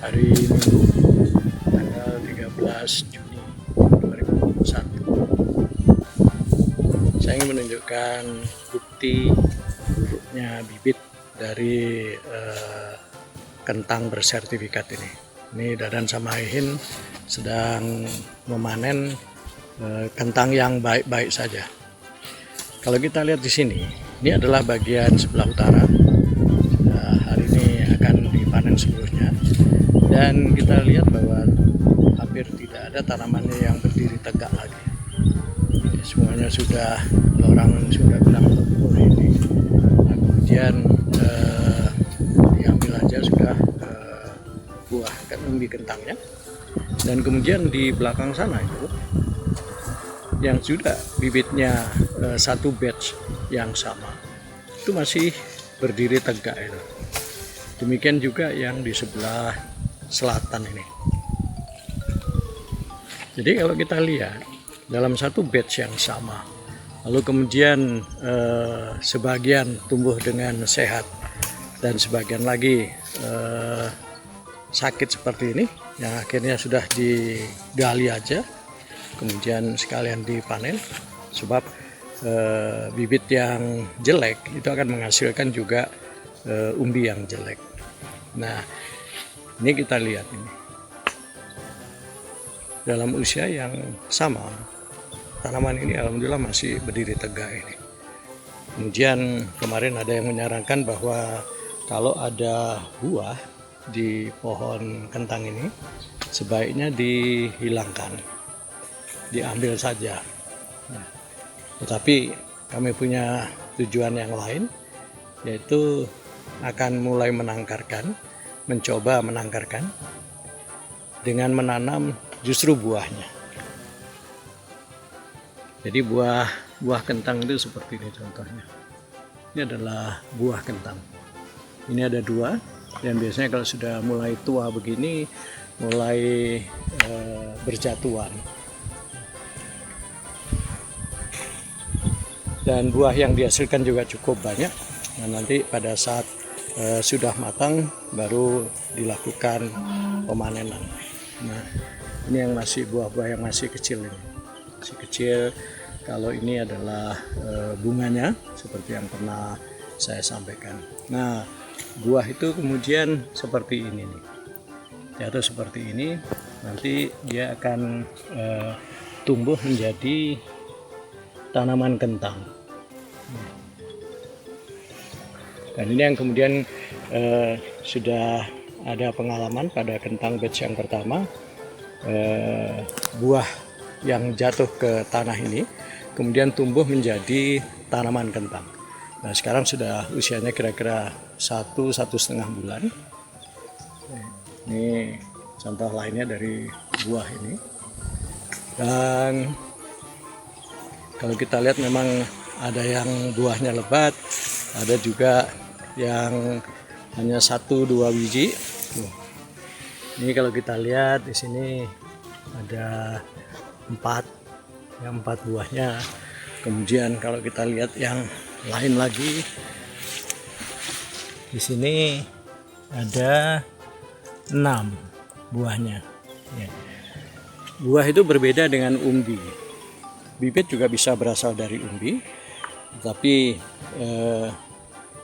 hari Minggu tanggal 13 Juni 2021. Saya ingin menunjukkan bukti buruknya bibit dari kentang bersertifikat ini. Ini Dadan sama Aihin sedang memanen kentang yang baik-baik saja. Kalau kita lihat di sini, ini adalah bagian sebelah utara. Hari ini akan dipanen seluruhnya, dan kita lihat bahwa hampir tidak ada tanamannya yang berdiri tegak lagi. Semuanya sudah, orang sudah bilang ini. Nah, kemudian diambil aja sudah buah umbi kentangnya, dan kemudian di belakang sana itu yang sudah bibitnya satu batch yang sama itu masih berdiri tegak itu. Demikian juga yang di sebelah selatan ini. Jadi kalau kita lihat dalam satu batch yang sama, lalu kemudian sebagian tumbuh dengan sehat dan sebagian lagi sakit seperti ini, yang akhirnya sudah digali aja kemudian sekalian dipanen, sebab bibit yang jelek itu akan menghasilkan juga umbi yang jelek. Nah, ini kita lihat ini dalam usia yang sama, tanaman ini alhamdulillah masih berdiri tegak ini. Kemudian kemarin ada yang menyarankan bahwa kalau ada buah di pohon kentang ini sebaiknya dihilangkan, diambil saja. Nah, tetapi kami punya tujuan yang lain, yaitu akan mulai mencoba menangkarkan dengan menanam justru buahnya. Jadi buah kentang itu seperti ini contohnya. Ini adalah buah kentang. Ini ada dua, dan biasanya kalau sudah mulai tua begini, mulai berjatuhan. Dan buah yang dihasilkan juga cukup banyak. Nah, nanti pada saat sudah matang baru dilakukan pemanenan. Nah, ini yang masih buah-buah yang masih kecil ini. Masih kecil. Kalau ini adalah bunganya seperti yang pernah saya sampaikan. Nah, buah itu kemudian seperti ini nih. Jatuh seperti ini, nanti dia akan tumbuh menjadi tanaman kentang. Dan ini yang kemudian sudah ada pengalaman pada kentang batch yang pertama, buah yang jatuh ke tanah ini kemudian tumbuh menjadi tanaman kentang. Nah, sekarang sudah usianya kira-kira 1–1,5 bulan. Ini contoh lainnya dari buah ini. Dan kalau kita lihat memang ada yang buahnya lebat, ada juga yang hanya 1–2 biji. Ini kalau kita lihat di sini ada 4 buahnya. Kemudian kalau kita lihat yang lain lagi, di sini ada 6 buahnya. Ya. Buah itu berbeda dengan umbi. Bibit juga bisa berasal dari umbi, tapi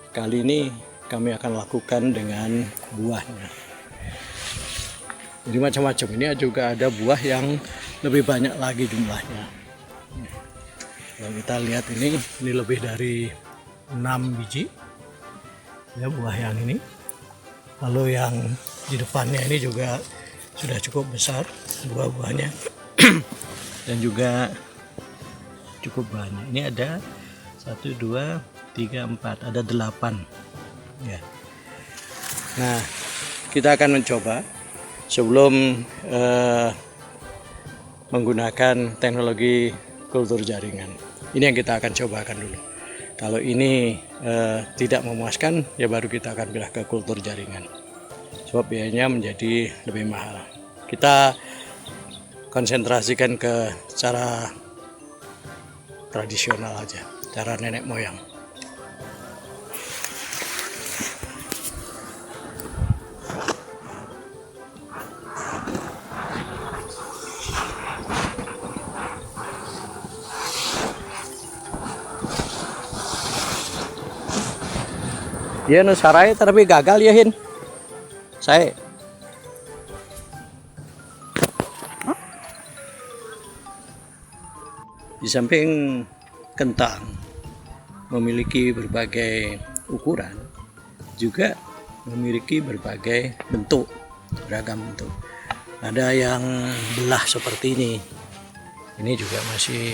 kali ini kami akan lakukan dengan buahnya. Jadi macam-macam. Ini juga ada buah yang lebih banyak lagi jumlahnya. Kalau kita lihat ini lebih dari 6 biji ya buah yang ini. Lalu yang di depannya ini juga sudah cukup besar buah-buahnya dan juga cukup banyak. Ini ada 1, 2, 3, 4, ada 8 ya. Nah, kita akan mencoba sebelum menggunakan teknologi kultur jaringan. Ini yang kita akan cobakan dulu. Kalau ini tidak memuaskan, ya baru kita akan pindah ke kultur jaringan. Sebab biayanya menjadi lebih mahal. Kita konsentrasikan ke cara tradisional aja, cara nenek moyang. Dia nu sarai tapi gagal ya Hin. Saya. Di samping kentang memiliki berbagai ukuran, juga memiliki berbagai bentuk, beragam bentuk. Ada yang belah seperti ini. Ini juga masih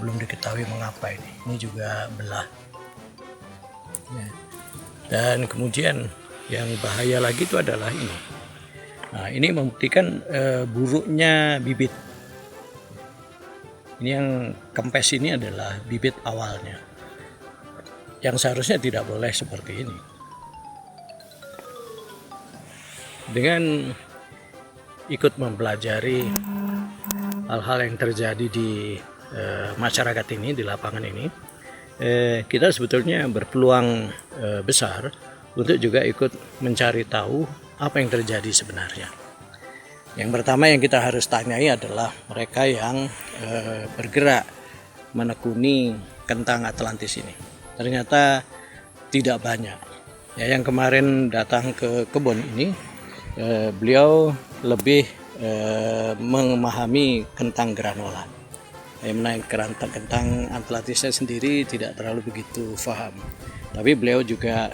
belum diketahui mengapa ini. Ini juga belah. Ya. Dan kemudian yang bahaya lagi itu adalah ini. Nah, ini membuktikan buruknya bibit. Ini yang kempes ini adalah bibit awalnya. Yang seharusnya tidak boleh seperti ini. Dengan ikut mempelajari hal-hal yang terjadi di masyarakat ini, di lapangan ini, kita sebetulnya berpeluang besar untuk juga ikut mencari tahu apa yang terjadi sebenarnya. Yang pertama yang kita harus tanyai adalah mereka yang bergerak menekuni kentang Atlantis ini. Ternyata tidak banyak. Ya, yang kemarin datang ke kebun ini, beliau lebih memahami kentang granola. Mengenai kentang Atlantisnya sendiri tidak terlalu begitu paham. Tapi beliau juga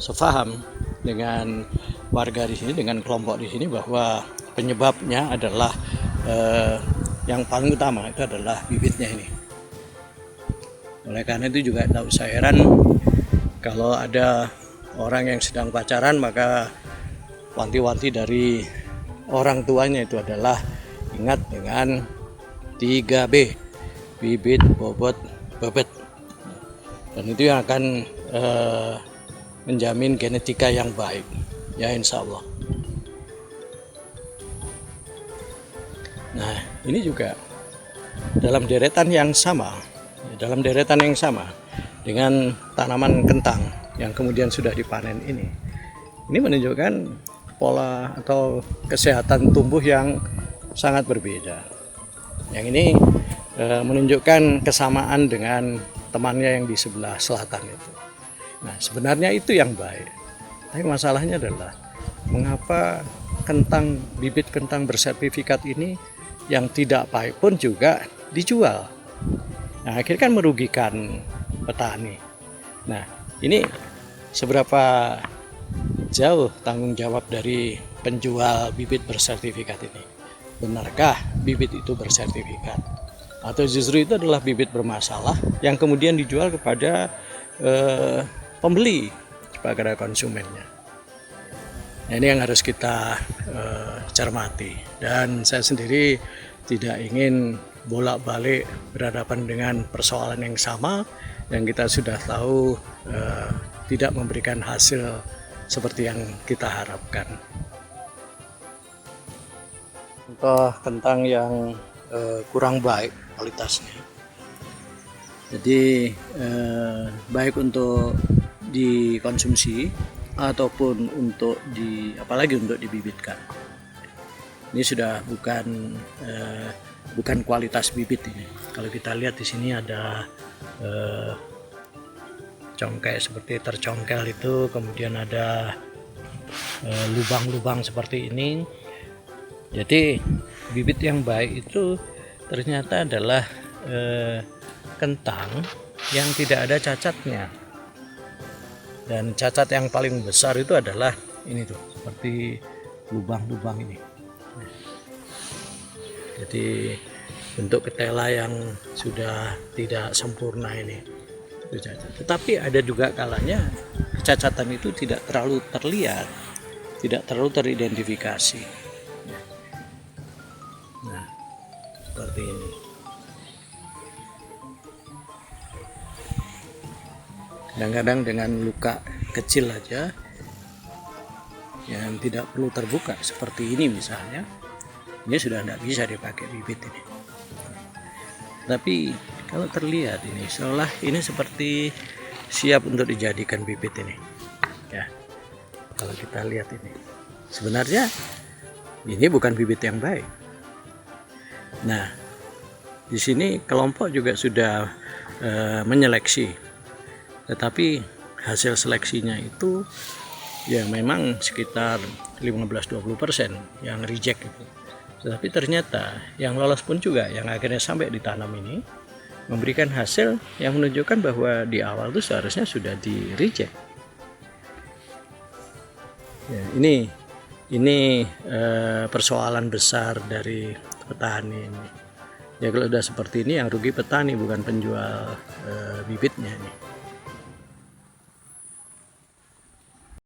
sefaham dengan warga di sini, dengan kelompok di sini, bahwa penyebabnya adalah yang paling utama itu adalah bibitnya ini. Oleh karena itu juga tidak usah heran kalau ada orang yang sedang pacaran, maka wanti-wanti dari orang tuanya itu adalah ingat dengan 3B, bibit, bobot, bebet. Dan itu yang akan menjamin genetika yang baik, ya insya Allah. Nah, ini juga dalam deretan yang sama dengan tanaman kentang yang kemudian sudah dipanen ini menunjukkan pola atau kesehatan tumbuh yang sangat berbeda. Yang ini menunjukkan kesamaan dengan temannya yang di sebelah selatan itu. Nah, sebenarnya itu yang baik. Tapi masalahnya adalah mengapa bibit kentang bersertifikat ini yang tidak baik pun juga dijual. Nah, akhirnya kan merugikan petani. Nah, ini seberapa jauh tanggung jawab dari penjual bibit bersertifikat ini? Benarkah bibit itu bersertifikat? Atau justru itu adalah bibit bermasalah yang kemudian dijual kepada pembeli, kepada konsumennya? Nah, ini yang harus kita cermati. Dan saya sendiri tidak ingin bolak-balik berhadapan dengan persoalan yang sama yang kita sudah tahu tidak memberikan hasil seperti yang kita harapkan. Contoh kentang yang kurang baik kualitasnya, jadi baik untuk dikonsumsi ataupun apalagi untuk dibibitkan. Ini sudah bukan kualitas bibit ini. Kalau kita lihat di sini ada congkel seperti tercongkel itu, kemudian ada lubang-lubang seperti ini. Jadi bibit yang baik itu ternyata adalah kentang yang tidak ada cacatnya. Dan cacat yang paling besar itu adalah ini tuh, seperti lubang-lubang ini. Jadi bentuk ketela yang sudah tidak sempurna ini itu cacat. Tetapi ada juga kalanya kecacatan itu tidak terlalu terlihat, tidak terlalu teridentifikasi. Nah, seperti ini. Kadang-kadang dengan luka kecil aja yang tidak perlu terbuka seperti ini misalnya, ini sudah tidak bisa dipakai bibit ini. Tapi kalau terlihat ini seolah ini seperti siap untuk dijadikan bibit ini. Ya, kalau kita lihat ini, sebenarnya ini bukan bibit yang baik. Nah, di sini kelompok juga sudah menyeleksi, tetapi hasil seleksinya itu ya memang sekitar 15-20% yang reject itu. Tetapi ternyata yang lolos pun juga yang akhirnya sampai ditanam ini memberikan hasil yang menunjukkan bahwa di awal itu seharusnya sudah di reject. Ya, ini persoalan besar dari petani ini. Ya kalau udah seperti ini yang rugi petani bukan penjual bibitnya ini.